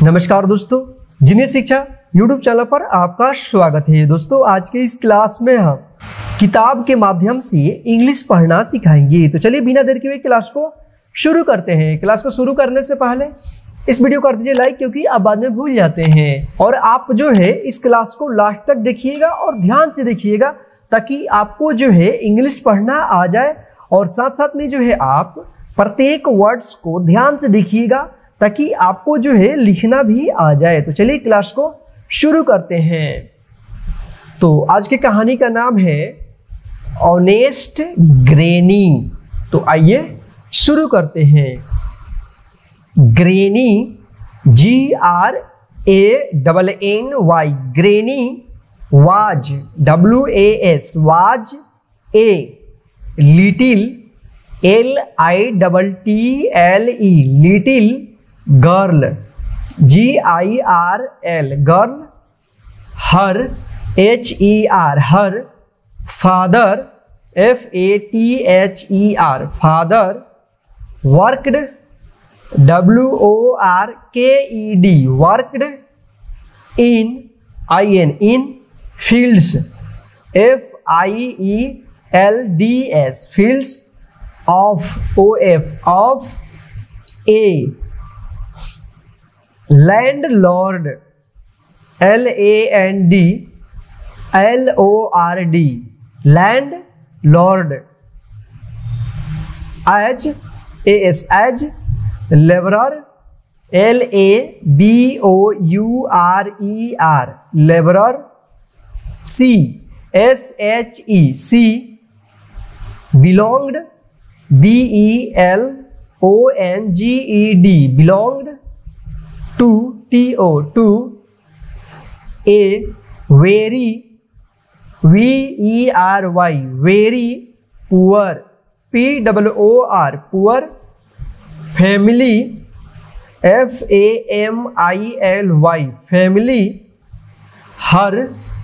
नमस्कार दोस्तों, जीनियस शिक्षा यूट्यूब चैनल पर आपका स्वागत है। दोस्तों, आज के इस क्लास में हम किताब के माध्यम से इंग्लिश पढ़ना सिखाएंगे। तो चलिए बिना देर के क्लास को शुरू करते हैं। क्लास को शुरू करने से पहले इस वीडियो को कर दीजिए लाइक, क्योंकि आप बाद में भूल जाते हैं। और आप जो है इस क्लास को लास्ट तक देखिएगा और ध्यान से देखिएगा, ताकि आपको जो है इंग्लिश पढ़ना आ जाए। और साथ साथ में जो है आप प्रत्येक वर्ड्स को ध्यान से देखिएगा, ताकि आपको जो है लिखना भी आ जाए। तो चलिए क्लास को शुरू करते हैं। तो आज की कहानी का नाम है ऑनेस्ट ग्रैनी। तो आइए शुरू करते हैं। Granny, GRANNY, granny was, WAS, was a little, LITTLE, little girl, GIRL, girl, her, HER, her, father, FATHER, father, worked, WORKED, worked, in, in, fields, FIELDS, fields, of, of, a, landlord, LANDLORD, landlord, as, AS, as, labourer, LABOURER, labourer, SHE, she, belonged, BELONGED, belonged, to, a, very, VERY, very, poor, POOR, poor, family, FAMILY, family, her,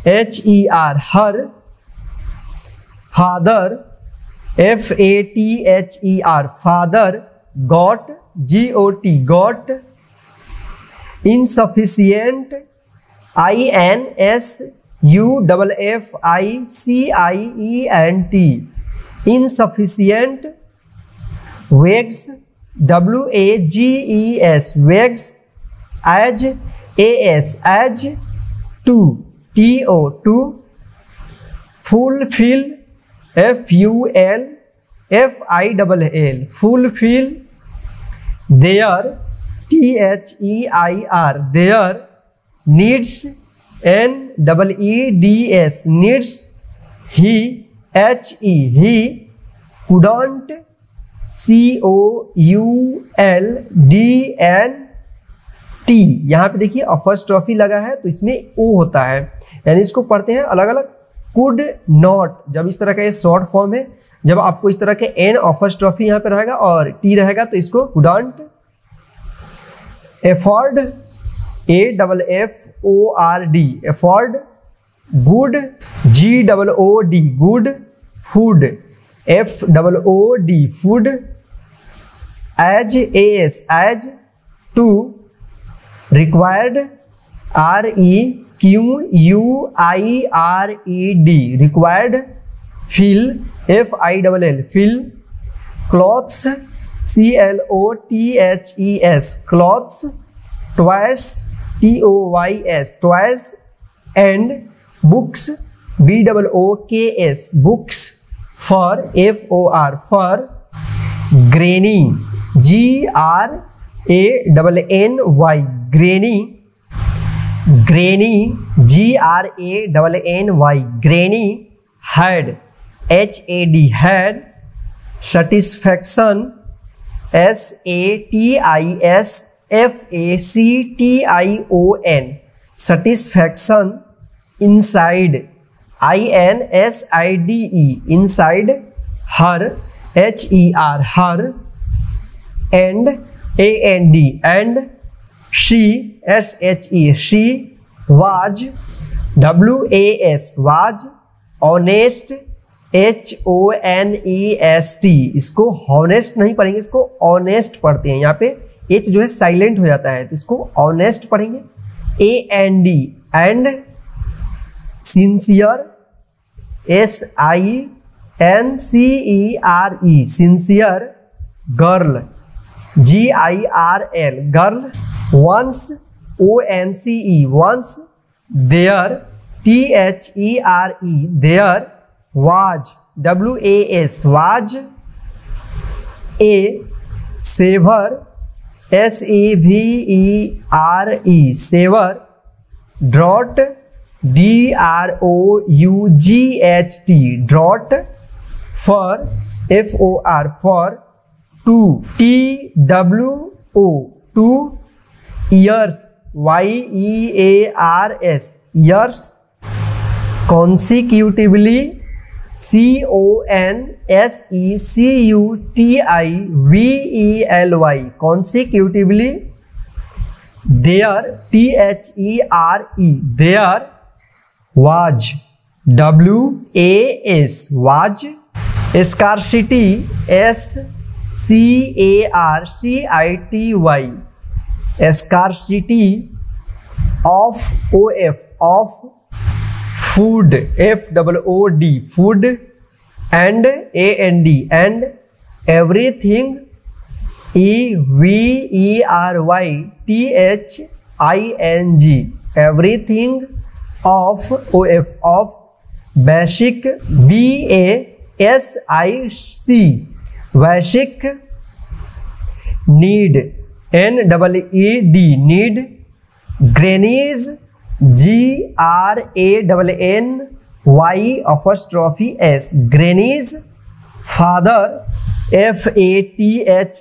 HER, her, father, FATHER, father, got, GOT, got, insufficient, INSUFFICIENT, insufficient, wags, WAGES, wags, as, AS, as, to, fulfill, FULFILL, fulfill, their, THEIR, their, needs, NEEDS, needs, he, he, couldn't, COULDNT। यहाँ पे देखिए apostrophe लगा है, तो इसमें ओ होता है, यानी इसको पढ़ते हैं अलग अलग। कुड नॉट, जब इस तरह का ये शॉर्ट फॉर्म है, जब आपको इस तरह के एन अपॉस्ट्रोफी यहाँ पे रहेगा और टी रहेगा, तो इसको couldn't। afford, AFFORD, afford, good, GOOD, good, food, FOOD, food, as, AS, as, to, required, REQUIRED, required, fill, FILL, fill, clothes, CLOTHES, clothes, twice, TOYS, twice, and books, BOOKS, books, for, FOR, for, granny, GRANNY, granny, granny, GRANNY, granny, had, HAD, had, satisfaction, SATISFACTION, satisfaction, inside, INSIDE, inside, her, HER, her, and AND, and, she, SHE, she, was, WAS, was, honest, HONEST, इसको honest नहीं पढ़ेंगे, इसको honest पढ़ते हैं। यहाँ पे H जो है साइलेंट हो जाता है, तो इसको ऑनेस्ट पढ़ेंगे। AND and, sincere SINCERE sincere, girl GIRL girl, once ONCE once, there THERE there, was WAS was, a severe SAVERE severe, drought DROUGHT drought, for FOR for, two TWO two, years YEARS years, consecutively CONSECUTIVELY consecutively, there THERE there, was WAS was, scarcity SCARCITY scarcity, of of, food FOOD food, and and, everything EVERYTHING everything, of basic BASIC basic, need NEED need, grannies GRANNYS grannies, father FATHER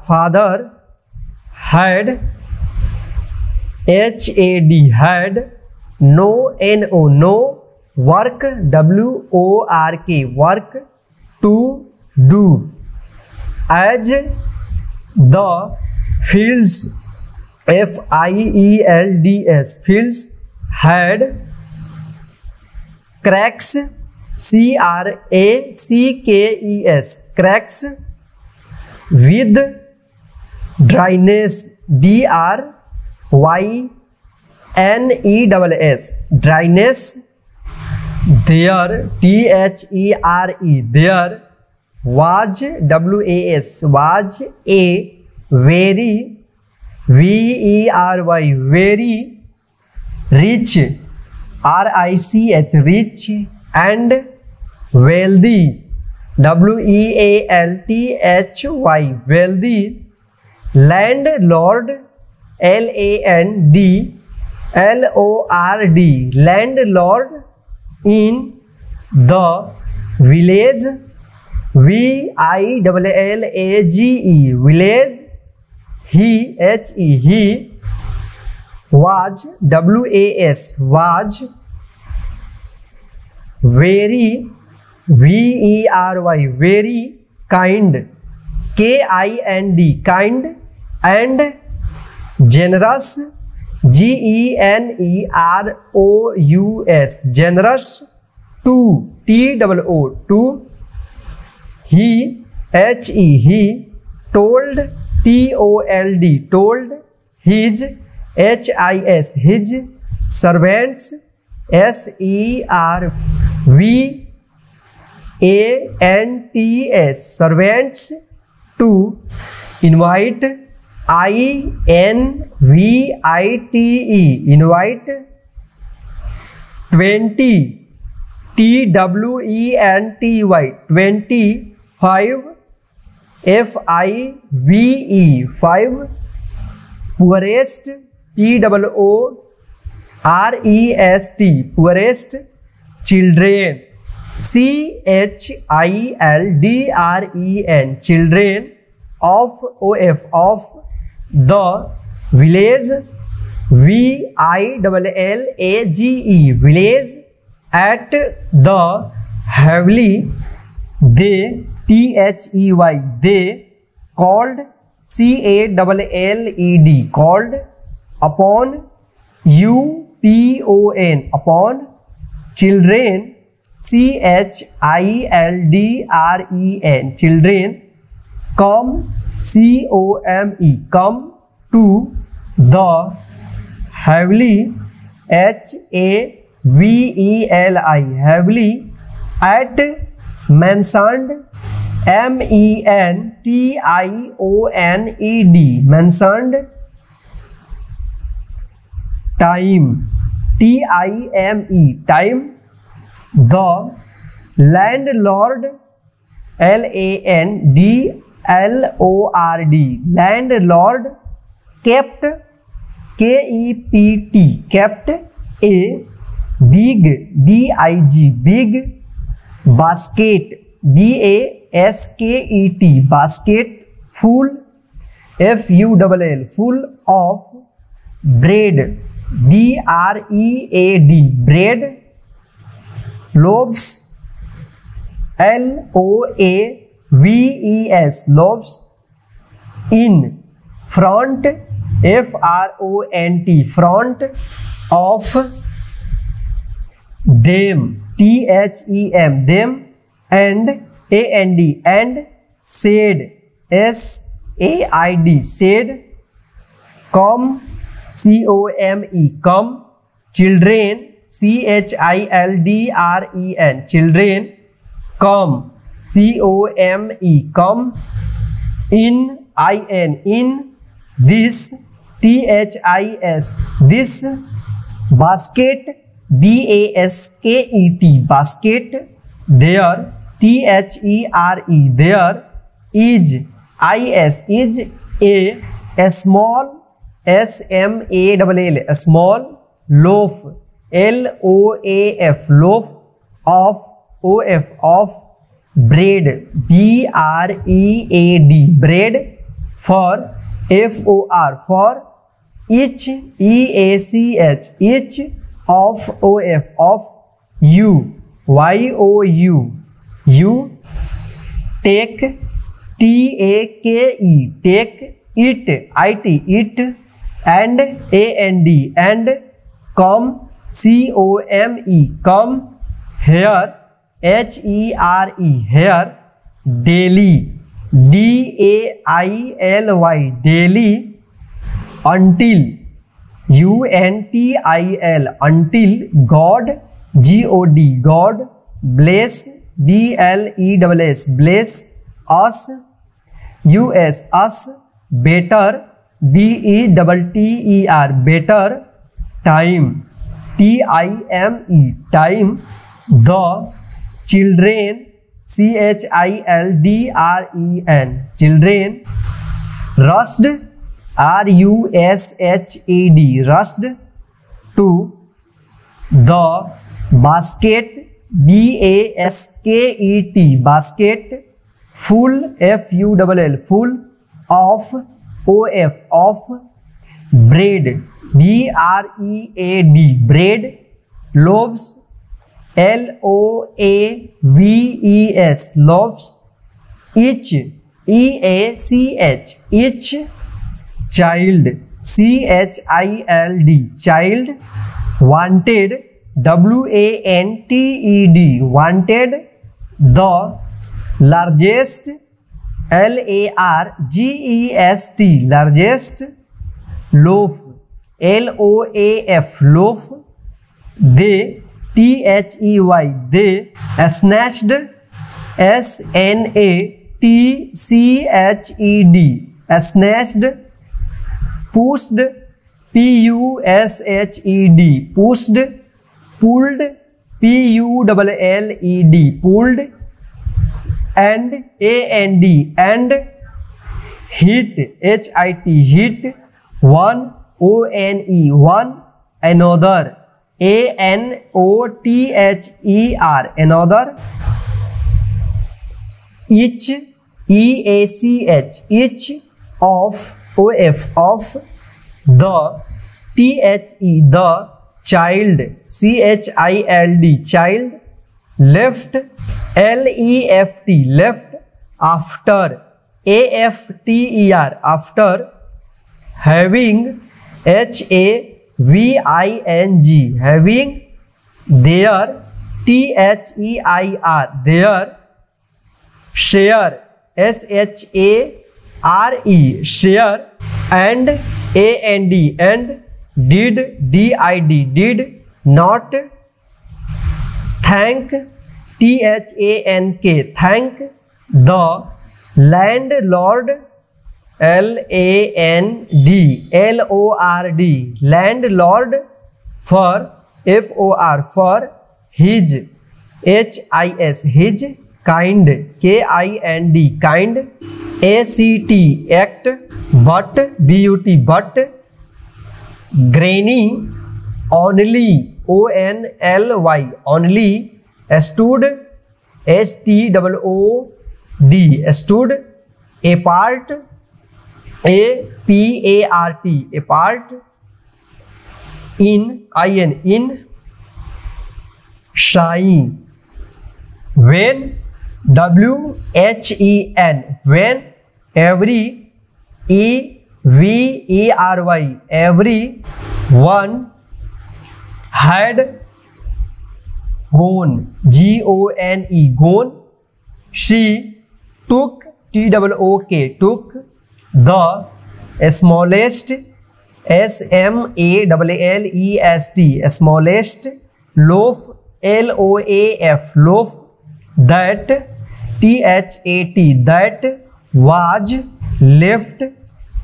father, had HAD had, no NO no, work WORK work, to do, as the fields FIELDS fields, had cracks CRACKES cracks, with dryness DRYNESS dryness, there THERE there, was WAS was, a very VERY very, rich RICH rich, and wealthy WEALTHY wealthy, landlord LANDLORD landlord, in the village VILLAGE village, he was WAS was, very VERY very, kind KIND kind, and generous GENEROUS generous, to TWO to, he told TOLD told, his his servants SERVANTS servants, to invite INVITE invite, 20 TWENTY 25, FIVE 5, poorest POOREST poorest, children CHILDREN children, of the village VILLAGE village, at the heavily, they THEY they, called CALLED called, upon UPON upon, children CHILDREN children, come COME, come to the heavily, HAVELI, heavily, at mentioned, MENTIONED, mentioned, time, TIME, time, the landlord, LANDLORD, landlord, kept, KEPT, kept, a big, BIG, big, basket, BASKET, basket, full, FULL, full of, bread, BREAD, bread, loaves, LOAVES, loaves, in, front, FRONT, front of, them, THEM, them, and and, shade, SAID, shade, come, COME, come, children, CHILDREN, children, come, COME, come, in, in, this, THIS, this, basket, BASKET, basket, there, THERE, there, is, is, a small, SMALL, a small, loaf, LOAF, loaf, of, of, bread, BREAD, bread, for, for, each, EACH, each, of, you, you, take, TAKE, take, it, it, and, and, come, COME, come, here, HERE, here, daily, DAILY, daily, until, UNTIL, until, God, GOD, God, bless, BLESS, bless, us, us, better, BETTER, better, time, TIME, time, the, children, CHILDREN, children, rushed, RUSHED, rushed, to, the, basket, BASKET, basket, full, FULL, full, of, of, bread, BREAD, bread, loaves, LOAVES, loaves, each, EACH, each, child, CHILD, child, wanted, WANTED, wanted, the, largest, LARGEST, largest, loaf, LOAF, loaf, they, THEY, they, snatched, SNATCHED, snatched, pushed, PUSHED, pushed, pulled, PULLED, pulled, and and, hit, HIT, hit, one, ONE, one, another, ANOTHER, another, each, EACH, each, of, of, the, the, child, CHILD, child, left, LEFT, left, after, AFTER, after, having, HAVING, having, there, THEIR, there, share, RE share, and AND and, did DID did, not, thank THANK thank, the landlord LAND LORD landlord, for FOR for his HIS his, kind KIND kind, ACT act, but BUT but, granny only ONLY only, stood STOOD stood, apart APART apart, in shine, when WHEN when, every EVERY every, one, had gone GONE gone, she took TOOK took, the smallest SMALLEST smallest, loaf LOAF loaf, that THAT that, was left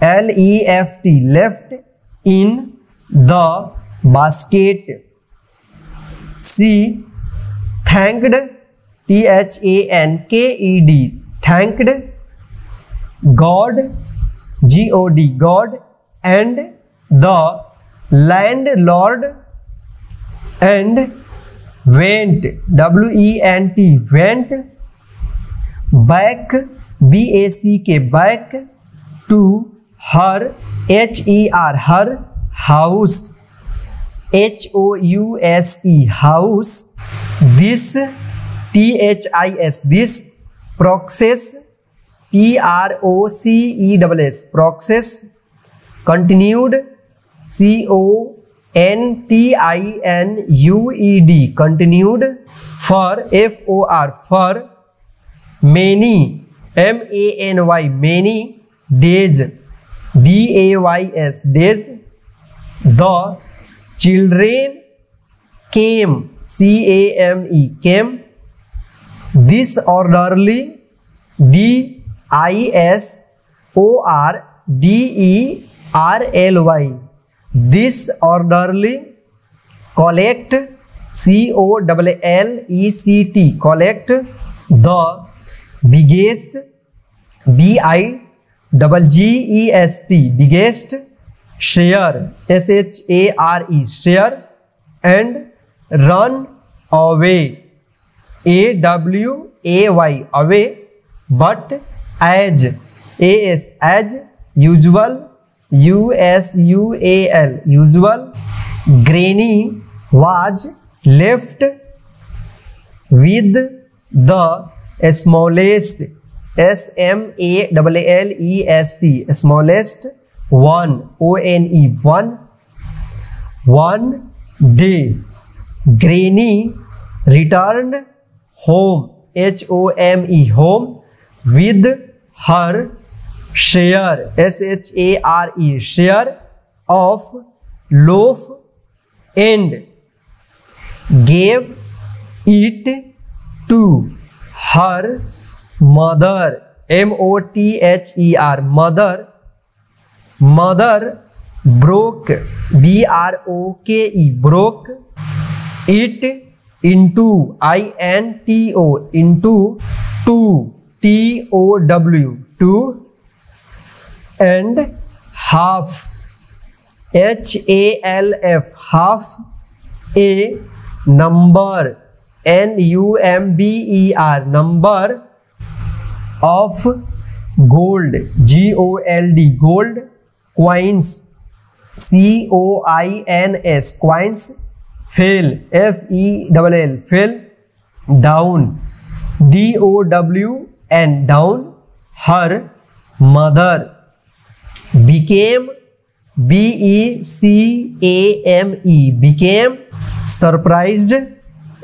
LEFT left, in the basket, she thanked THANKED thanked, God GOD God, and the landlord, and went WENT went, back BACK back, to her HER her house HOUSE house, this THIS this, process PROCESS process, continued CONTINUED continued, for FOR for many MANY many, days DAYS days, the children came CAME came, disorderly DISORDERLY disorderly, collect COLLECT collect, the biggest BIGGEST biggest, share SHARE share, and run away AWAY away, but as as usual USUAL usual, granny was left with the smallest SMALLEST smallest, one one day, granny returned home HOME home, with her share SHARE share of loaf, and gave it to her mother MOTHER mother, mother broke BROKE broke it into INTO into, two TOW two, and half HALF half, a number NUMBER number, of gold GOLD gold, coins COINS coins, fell FELL fell, down DOWN down, her mother became BECAME became, surprised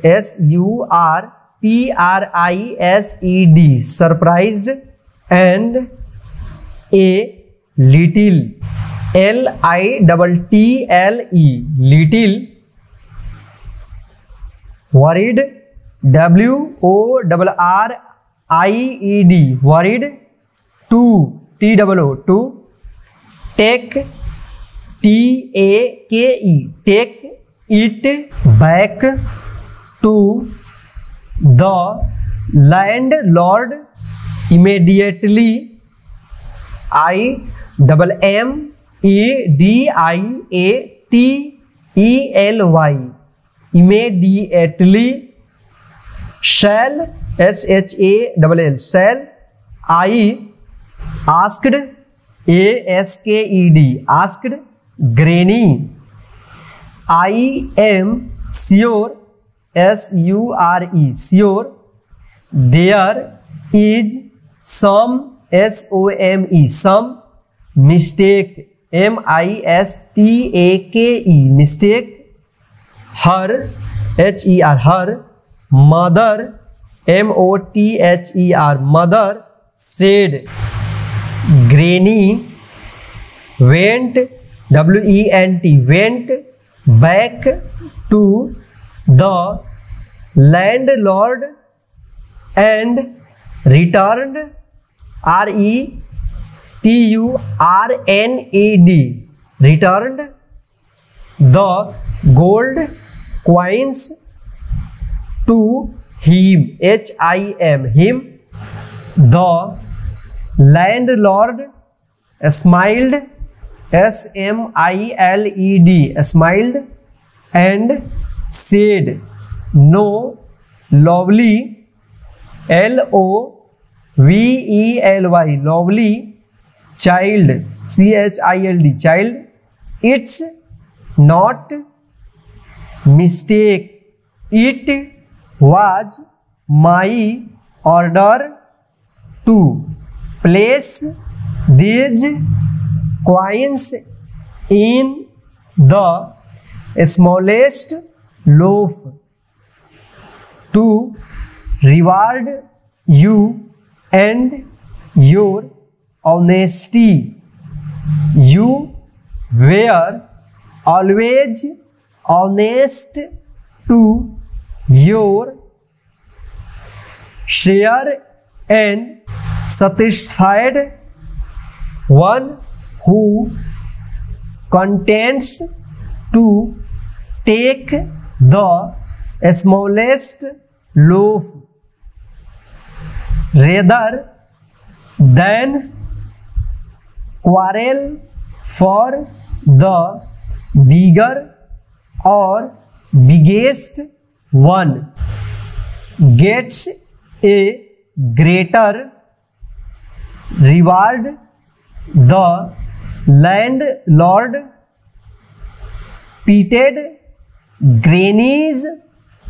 SURPRISED surprised, and A little, Little, little. Worried, WORRIED, worried. To, TOO. Take, TAKE, take it. Back to the landlord immediately, IMMEDIATELY, immediately. Shall, SHALL, shall. I asked, ASKED, asked. Granny, I am sure, SURE, sure. There is some, SOME, some. Mistake, MISTAKE, mistake. Her, HER, her. Mother, MOTHER, mother. Said. Granny went, WENT, went back to the landlord and returned, RETURNED, returned the gold coins to him, HIM, him. The landlord smiled, SMILED, smiled, and said, no lovely, LOVELY, lovely. Child, CHILD, child. It's not mistake, it was my order to place these coins in the smallest loaf to reward you and your honesty. You were always honest to your share and satisfied one who contends to take the smallest loaf rather than quarrel for the bigger or biggest one gets a greater reward. The landlord patted Granny's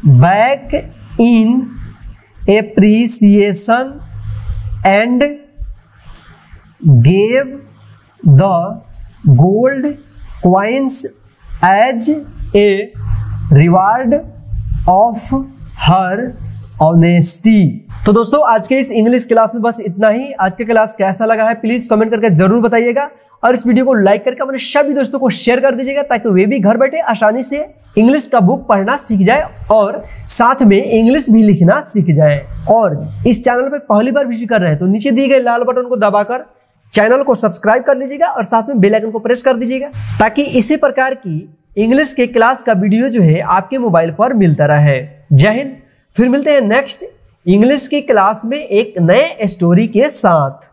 back in appreciation and gave the gold coins as a reward of her honesty. तो दोस्तों आज के इस English class में बस इतना ही। आज का क्लास कैसा लगा है प्लीज कमेंट करके जरूर बताइएगा और इस वीडियो को लाइक करके अपने सभी दोस्तों को शेयर कर दीजिएगा ताकि वे भी घर बैठे आसानी से इंग्लिश का बुक पढ़ना सीख जाए और साथ में इंग्लिश भी लिखना सीख जाए। और इस चैनल पर पहली बार विजिट कर रहे हैं तो नीचे दिए गए लाल बटन को दबाकर चैनल को सब्सक्राइब कर लीजिएगा और साथ में बेल आइकन को प्रेस कर दीजिएगा ताकि इसी प्रकार की इंग्लिश के क्लास का वीडियो जो है आपके मोबाइल पर मिलता रहे। जय हिंद। फिर मिलते हैं नेक्स्ट इंग्लिश की क्लास में एक नए स्टोरी के साथ।